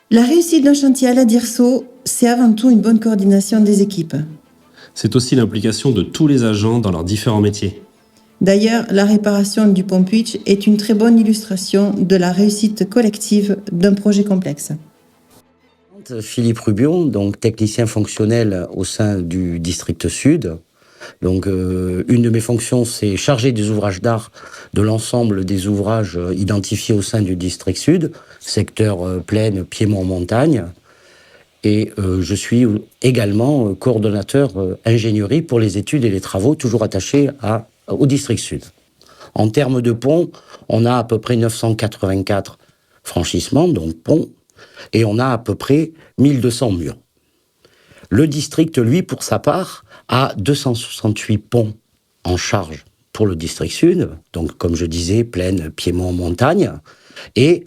La réussite d'un chantier à la DIRSO, c'est avant tout une bonne coordination des équipes. C'est aussi l'implication de tous les agents dans leurs différents métiers. D'ailleurs, la réparation du pont Puig est une très bonne illustration de la réussite collective d'un projet complexe. Philippe Rubion, donc technicien fonctionnel au sein du district sud. Donc, une de mes fonctions, c'est chargé des ouvrages d'art de l'ensemble des ouvrages identifiés au sein du district sud, secteur plaine, piémont, montagne. Et je suis également coordonnateur ingénierie pour les études et les travaux, toujours attachés au district sud. En termes de ponts, on a à peu près 984 franchissements, donc ponts, et on a à peu près 1200 murs. Le district, lui, pour sa part, a 268 ponts en charge pour le district sud, donc comme je disais, plaine, piémont, montagne, et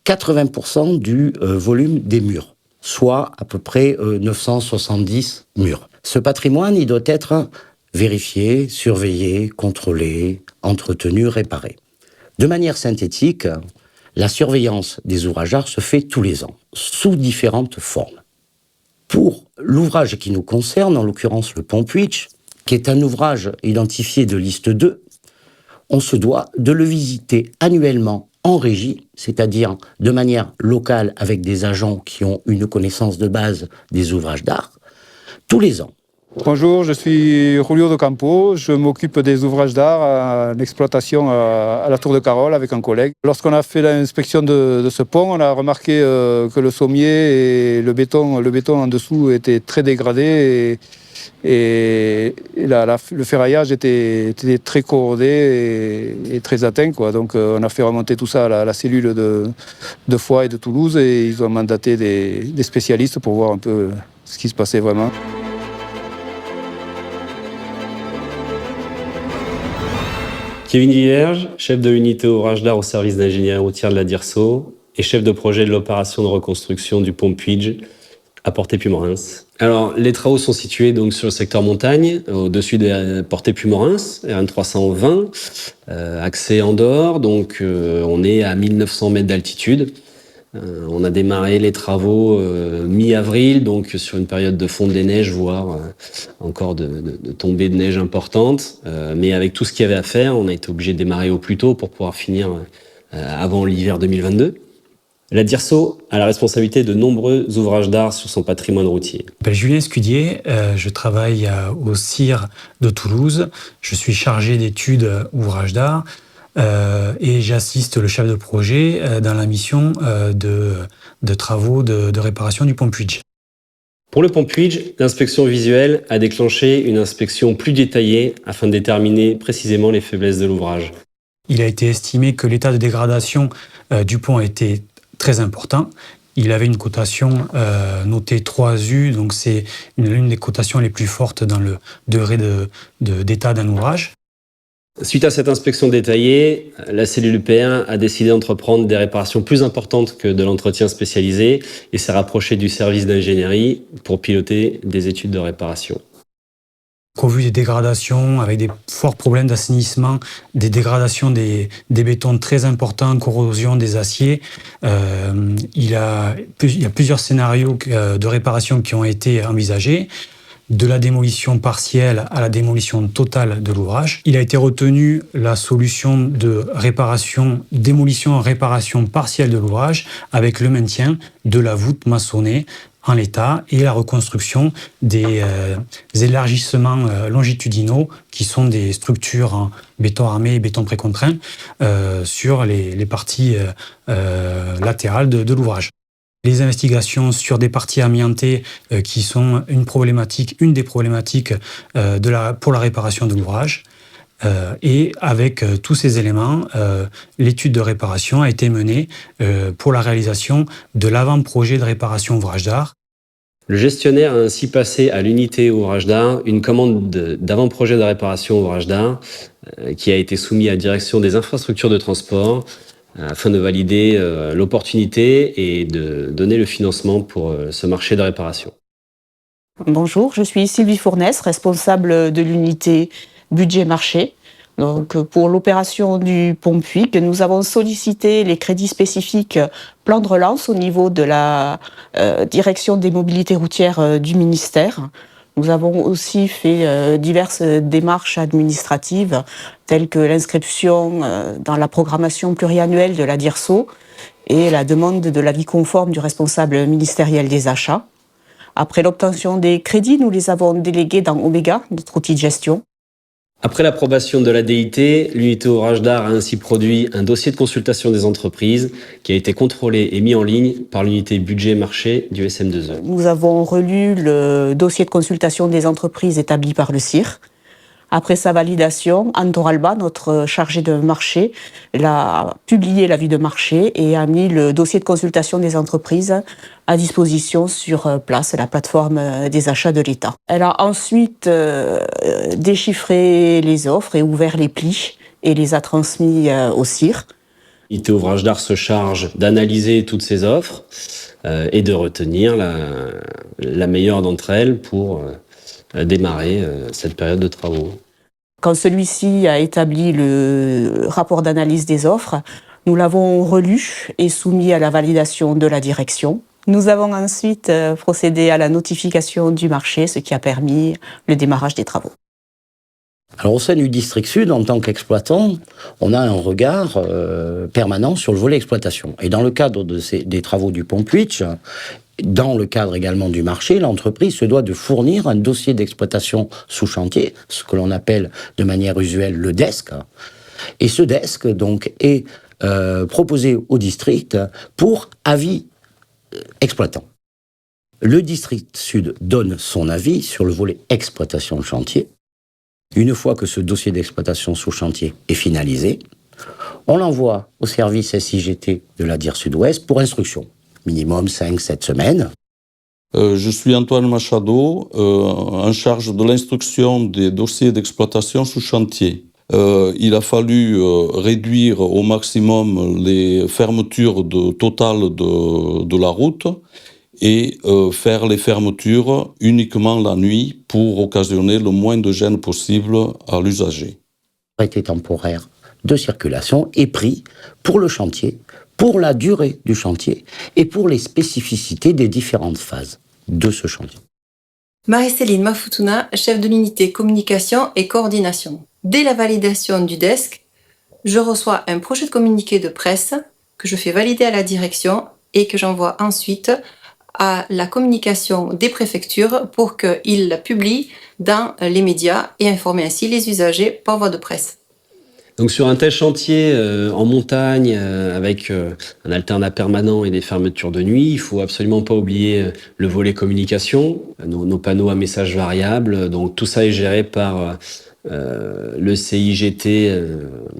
80% du volume des murs, soit à peu près 970 murs. Ce patrimoine, il doit être vérifié, surveillé, contrôlé, entretenu, réparé. De manière synthétique, la surveillance des ouvrages d'art se fait tous les ans, sous différentes formes. Pour l'ouvrage qui nous concerne, en l'occurrence le pont Puig, qui est un ouvrage identifié de liste 2, on se doit de le visiter annuellement en régie, c'est-à-dire de manière locale avec des agents qui ont une connaissance de base des ouvrages d'art, tous les ans. Bonjour, je suis Julio de Campo, je m'occupe des ouvrages d'art à l'exploitation à la Tour de Carole avec un collègue. Lorsqu'on a fait l'inspection de ce pont, on a remarqué que le sommier et le béton en dessous étaient très dégradés et le ferraillage était très corrodé et très atteint, quoi. Donc on a fait remonter tout ça à la cellule de Foix et de Toulouse et ils ont mandaté des spécialistes pour voir un peu ce qui se passait vraiment. Kevin Vierge, chef de l'unité ouvrage d'art au service d'ingénierie routière de la DIRSO et chef de projet de l'opération de reconstruction du pont Puig à Portet-Puymorens. Alors, les travaux sont situés donc sur le secteur montagne, au-dessus de Portet-Puymorens, RN 320, accès Andorre, donc on est à 1900 mètres d'altitude. On a démarré les travaux mi-avril, donc sur une période de fonte des neiges, voire encore de tombée de neige importante. Mais avec tout ce qu'il y avait à faire, on a été obligé de démarrer au plus tôt pour pouvoir finir avant l'hiver 2022. La DIRSO a la responsabilité de nombreux ouvrages d'art sur son patrimoine routier. Je m'appelle Julien Scudier, je travaille au CIR de Toulouse. Je suis chargé d'études ouvrages d'art. Et j'assiste le chef de projet dans la mission de travaux de réparation du pont Puig. Pour le pont Puig, l'inspection visuelle a déclenché une inspection plus détaillée afin de déterminer précisément les faiblesses de l'ouvrage. Il a été estimé que l'état de dégradation du pont était très important. Il avait une cotation notée 3U, donc c'est l'une des cotations les plus fortes dans le degré d'état d'un ouvrage. Suite à cette inspection détaillée, la cellule P1 a décidé d'entreprendre des réparations plus importantes que de l'entretien spécialisé et s'est rapprochée du service d'ingénierie pour piloter des études de réparation. Au vu des dégradations, avec des forts problèmes d'assainissement, des dégradations des bétons très importants, corrosion des aciers, il y a plusieurs scénarios de réparation qui ont été envisagés. De la démolition partielle à la démolition totale de l'ouvrage. Il a été retenu la solution de réparation, démolition en réparation partielle de l'ouvrage avec le maintien de la voûte maçonnée en l'état et la reconstruction des élargissements longitudinaux qui sont des structures en béton armé et béton précontraint sur les parties latérales de l'ouvrage. Les investigations sur des parties amiantées qui sont une des problématiques pour la réparation de l'ouvrage. Et avec tous ces éléments, l'étude de réparation a été menée pour la réalisation de l'avant-projet de réparation ouvrage d'art. Le gestionnaire a ainsi passé à l'unité ouvrage d'art une commande d'avant-projet de réparation ouvrage d'art qui a été soumis à la direction des infrastructures de transport afin de valider l'opportunité et de donner le financement pour ce marché de réparation. Bonjour, je suis Sylvie Fournès, responsable de l'unité budget marché Donc, pour l'opération du pont Puig, nous avons sollicité les crédits spécifiques plan de relance au niveau de la direction des mobilités routières du ministère. Nous avons aussi fait diverses démarches administratives, telles que l'inscription dans la programmation pluriannuelle de la DIRSO et la demande de l'avis conforme du responsable ministériel des achats. Après l'obtention des crédits, nous les avons délégués dans Omega, notre outil de gestion. Après l'approbation de la DIT, l'unité ouvrage d'art a ainsi produit un dossier de consultation des entreprises qui a été contrôlé et mis en ligne par l'unité budget-marché du SM2E. Nous avons relu le dossier de consultation des entreprises établi par le CIR. Après sa validation, Anne Toralba, notre chargée de marché, a publié l'avis de marché et a mis le dossier de consultation des entreprises à disposition sur place, la plateforme des achats de l'État. Elle a ensuite déchiffré les offres et ouvert les plis et les a transmis au CIR. L'unité ouvrage d'art se charge d'analyser toutes ces offres et de retenir la meilleure d'entre elles pour démarrer cette période de travaux. Quand celui-ci a établi le rapport d'analyse des offres, nous l'avons relu et soumis à la validation de la direction. Nous avons ensuite procédé à la notification du marché, ce qui a permis le démarrage des travaux. Alors au sein du district sud, en tant qu'exploitant, on a un regard permanent sur le volet exploitation. Et dans le cadre des travaux du pont Puig, dans le cadre également du marché, l'entreprise se doit de fournir un dossier d'exploitation sous chantier, ce que l'on appelle de manière usuelle le DESC. Et ce DESC donc est proposé au district pour avis exploitant. Le district sud donne son avis sur le volet exploitation de chantier. Une fois que ce dossier d'exploitation sous chantier est finalisé, on l'envoie au service SIGT de la DIR Sud-Ouest pour instruction. Minimum 5-7 semaines. Je suis Antoine Machado, en charge de l'instruction des dossiers d'exploitation sous chantier. Il a fallu réduire au maximum les fermetures totales de la route et faire les fermetures uniquement la nuit pour occasionner le moins de gêne possible à l'usager. Arrêté temporaire de circulation est pris pour le chantier, pour la durée du chantier et pour les spécificités des différentes phases de ce chantier. Marie-Céline Mafutuna, chef de l'unité communication et coordination. Dès la validation du DESC, je reçois un projet de communiqué de presse que je fais valider à la direction et que j'envoie ensuite à la communication des préfectures pour qu'ils publient dans les médias et informer ainsi les usagers par voie de presse. Donc sur un tel chantier en montagne avec un alternat permanent et des fermetures de nuit, il faut absolument pas oublier le volet communication, nos panneaux à messages variables. Donc tout ça est géré par le CIGT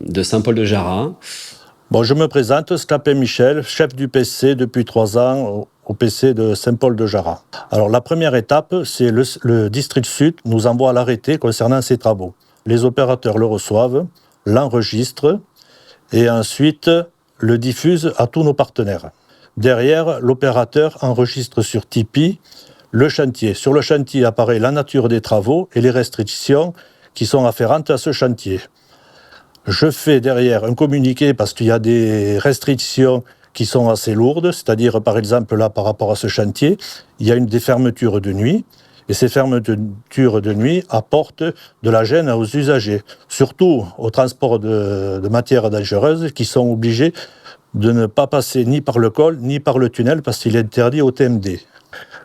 de Saint-Paul-de-Jarrat. Bon, je me présente, Scapin Michel, chef du PC depuis 3 ans au PC de Saint-Paul-de-Jarrat. Alors la première étape, c'est le district sud nous envoie l'arrêté concernant ces travaux. Les opérateurs le reçoivent, l'enregistrent et ensuite le diffusent à tous nos partenaires. Derrière, l'opérateur enregistre sur Tipeee le chantier. Sur le chantier apparaît la nature des travaux et les restrictions qui sont afférentes à ce chantier. Je fais derrière un communiqué parce qu'il y a des restrictions qui sont assez lourdes, c'est-à-dire par exemple là par rapport à ce chantier, il y a des fermetures de nuit et ces fermetures de nuit apportent de la gêne aux usagers, surtout au transport de matières dangereuses qui sont obligés de ne pas passer ni par le col ni par le tunnel parce qu'il est interdit au TMD.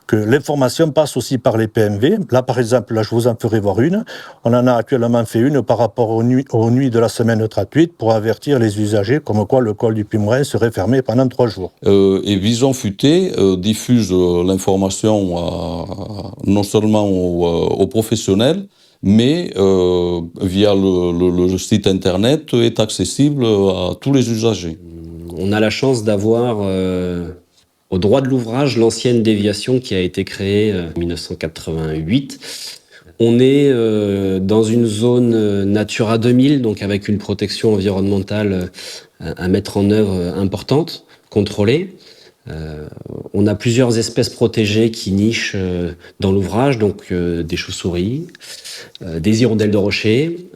Que l'information passe aussi par les PMV. Là, par exemple, là, je vous en ferai voir une. On en a actuellement fait une par rapport aux nuits de la semaine 38 pour avertir les usagers comme quoi le col du Puy-Morin serait fermé pendant 3 jours. Et Vision Futée diffuse l'information non seulement aux professionnels, mais via le site internet est accessible à tous les usagers. On a la chance d'avoir au droit de l'ouvrage l'ancienne déviation qui a été créée en 1988. On est dans une zone Natura 2000, donc avec une protection environnementale à mettre en œuvre importante, contrôlée. On a plusieurs espèces protégées qui nichent dans l'ouvrage, donc des chauves-souris, des hirondelles de rocher.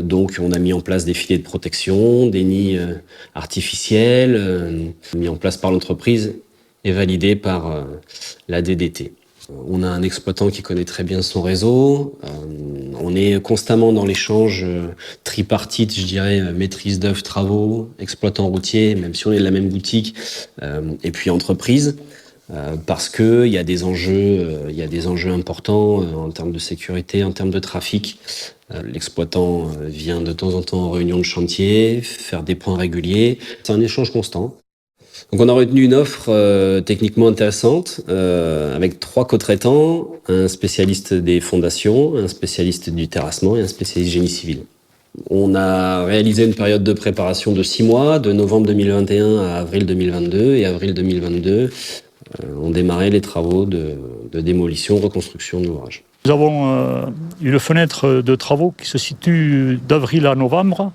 Donc on a mis en place des filets de protection, des nids artificiels, mis en place par l'entreprise et validés par la DDT. On a un exploitant qui connaît très bien son réseau. On est constamment dans l'échange tripartite, je dirais, maîtrise d'œuvre, travaux, exploitant routier, même si on est de la même boutique, et puis entreprise, parce que il y a des enjeux importants en termes de sécurité, en termes de trafic. L'exploitant vient de temps en temps en réunion de chantier, faire des points réguliers. C'est un échange constant. Donc on a retenu une offre techniquement intéressante avec 3 co-traitants, un spécialiste des fondations, un spécialiste du terrassement et un spécialiste génie civil. On a réalisé une période de préparation de 6 mois, de novembre 2021 à avril 2022, et avril 2022, on démarrait les travaux de démolition, reconstruction de l'ouvrage. Nous avons une fenêtre de travaux qui se situe d'avril à novembre.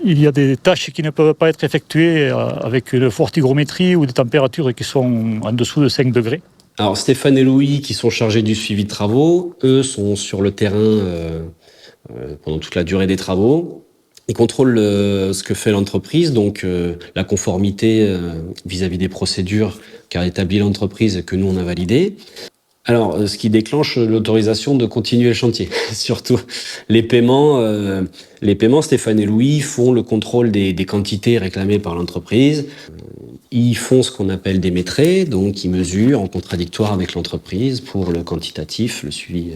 Il y a des tâches qui ne peuvent pas être effectuées avec une forte hygrométrie ou des températures qui sont en dessous de 5 degrés. Alors Stéphane et Louis, qui sont chargés du suivi de travaux, eux sont sur le terrain pendant toute la durée des travaux. Ils contrôlent ce que fait l'entreprise, donc la conformité vis-à-vis des procédures qu'a établi l'entreprise et que nous on a validées. Alors, ce qui déclenche l'autorisation de continuer le chantier, surtout les paiements. Stéphane et Louis font le contrôle des quantités réclamées par l'entreprise. Ils font ce qu'on appelle des métrés, donc ils mesurent en contradictoire avec l'entreprise pour le quantitatif, le suivi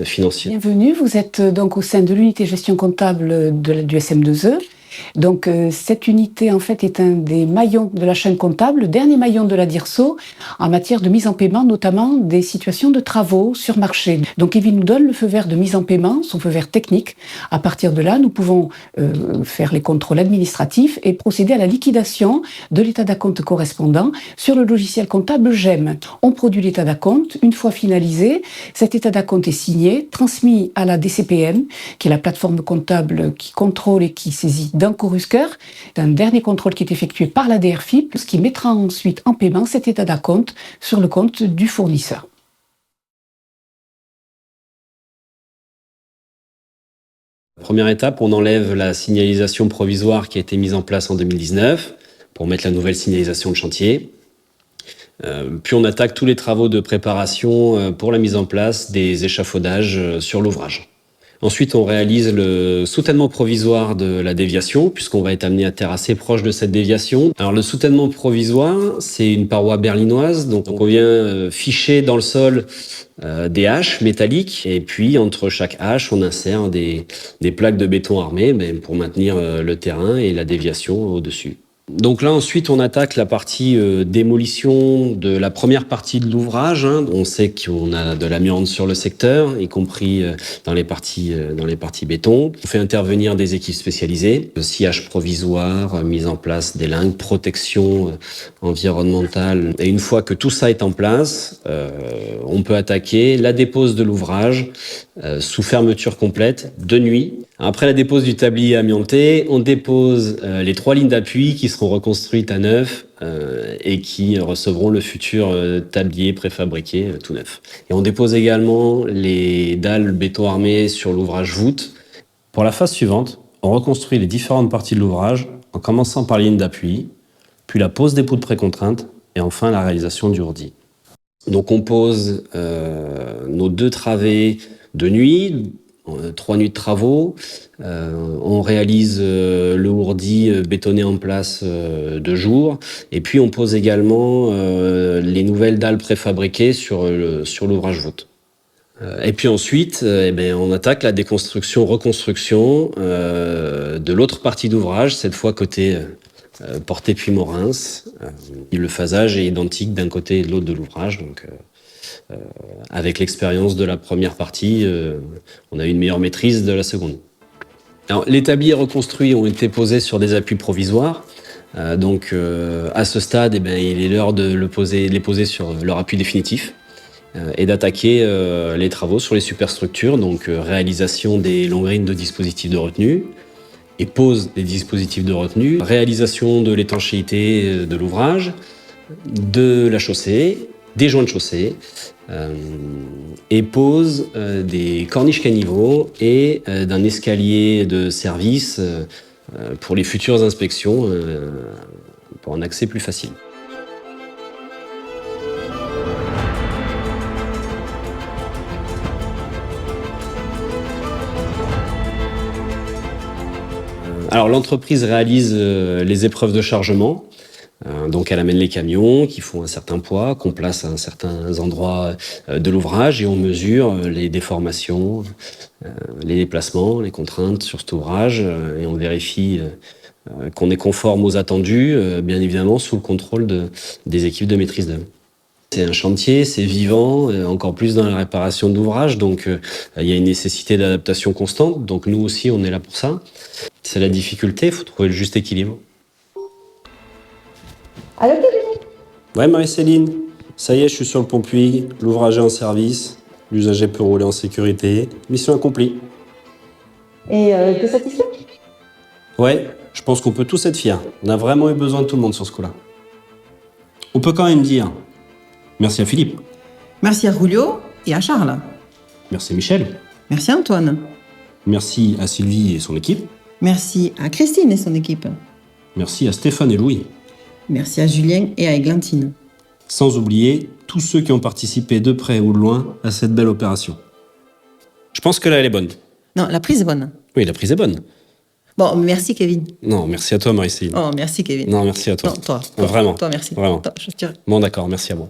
financier. Bienvenue, vous êtes donc au sein de l'unité gestion comptable du SM2E. Donc cette unité en fait est un des maillons de la chaîne comptable, le dernier maillon de la DIRSO en matière de mise en paiement, notamment des situations de travaux sur marché. Donc Evie nous donne le feu vert de mise en paiement, son feu vert technique. À partir de là, nous pouvons faire les contrôles administratifs et procéder à la liquidation de l'état d'acompte correspondant sur le logiciel comptable GEM. On produit l'état d'acompte. Une fois finalisé, cet état d'acompte est signé, transmis à la DCPM, qui est la plateforme comptable qui contrôle et qui saisit d'un Choruscœur, d'un dernier contrôle qui est effectué par la DRFIP, ce qui mettra ensuite en paiement cet état d'acompte sur le compte du fournisseur. Première étape, on enlève la signalisation provisoire qui a été mise en place en 2019 pour mettre la nouvelle signalisation de chantier. Puis on attaque tous les travaux de préparation pour la mise en place des échafaudages sur l'ouvrage. Ensuite, on réalise le soutènement provisoire de la déviation, puisqu'on va être amené à terrasser proche de cette déviation. Alors, le soutènement provisoire, c'est une paroi berlinoise, donc on vient ficher dans le sol des haches métalliques, et puis entre chaque hache, on insère des plaques de béton armé pour maintenir le terrain et la déviation au-dessus. Donc là, ensuite, on attaque la partie démolition de la première partie de l'ouvrage. On sait qu'on a de l'amiante sur le secteur, y compris dans les parties béton. On fait intervenir des équipes spécialisées, sciage provisoire, mise en place des lingues, protection environnementale. Et une fois que tout ça est en place, on peut attaquer la dépose de l'ouvrage sous fermeture complète de nuit. Après la dépose du tablier amianté, on dépose les 3 lignes d'appui qui seront reconstruites à neuf et qui recevront le futur tablier préfabriqué tout neuf. Et on dépose également les dalles béton armé sur l'ouvrage voûte. Pour la phase suivante, on reconstruit les différentes parties de l'ouvrage en commençant par les lignes d'appui, puis la pose des poutres précontraintes et enfin la réalisation du ourdi. Donc on pose nos 2 travées de nuit, 3 nuits de travaux. On réalise le ourdi bétonné en place de jour. Et puis on pose également les nouvelles dalles préfabriquées sur l'ouvrage voûte. Et puis ensuite, on attaque la déconstruction-reconstruction de l'autre partie d'ouvrage, cette fois côté Porté puis Morins. Le phasage est identique d'un côté et de l'autre de l'ouvrage. Donc, avec l'expérience de la première partie, on a une meilleure maîtrise de la seconde. Alors, les tabliers reconstruits ont été posés sur des appuis provisoires. Donc, à ce stade, il est l'heure de les poser sur leur appui définitif et d'attaquer les travaux sur les superstructures. Donc, réalisation des longrines de dispositifs de retenue et pose des dispositifs de retenue, réalisation de l'étanchéité de l'ouvrage, de la chaussée, des joints de chaussée, et pose des corniches caniveaux et d'un escalier de service pour les futures inspections, pour un accès plus facile. Alors l'entreprise réalise les épreuves de chargement. Donc elle amène les camions qui font un certain poids, qu'on place à un certain endroit de l'ouvrage et on mesure les déformations, les déplacements, les contraintes sur cet ouvrage et on vérifie qu'on est conforme aux attendus, bien évidemment sous le contrôle des équipes de maîtrise d'œuvre. C'est un chantier, c'est vivant, encore plus dans la réparation d'ouvrages, donc il y a une nécessité d'adaptation constante, donc nous aussi on est là pour ça. C'est la difficulté, il faut trouver le juste équilibre. Allô, Kevin? Ouais, Marie-Céline, ça y est, je suis sur le pont Puig, l'ouvrage est en service, l'usager peut rouler en sécurité, mission accomplie. Et t'es satisfait? Ouais, je pense qu'on peut tous être fiers. On a vraiment eu besoin de tout le monde sur ce coup-là. On peut quand même dire merci à Philippe, Merci à Julio et à Charles. merci à Michel, Merci à Antoine. merci à Sylvie et son équipe, Merci à Christine et son équipe. merci à Stéphane et Louis, Merci à Julien et à Églantine. sans oublier tous ceux qui ont participé de près ou de loin à cette belle opération. Je pense que là, elle est bonne. Non, la prise est bonne. Oui, la prise est bonne. Bon, merci Kevin. Non, merci à toi, Marie-Céline. Oh, merci Kevin. Non, merci à toi. Non, toi. Vraiment. Toi, merci. Vraiment. Toi, je dirais. Bon, d'accord, merci à moi.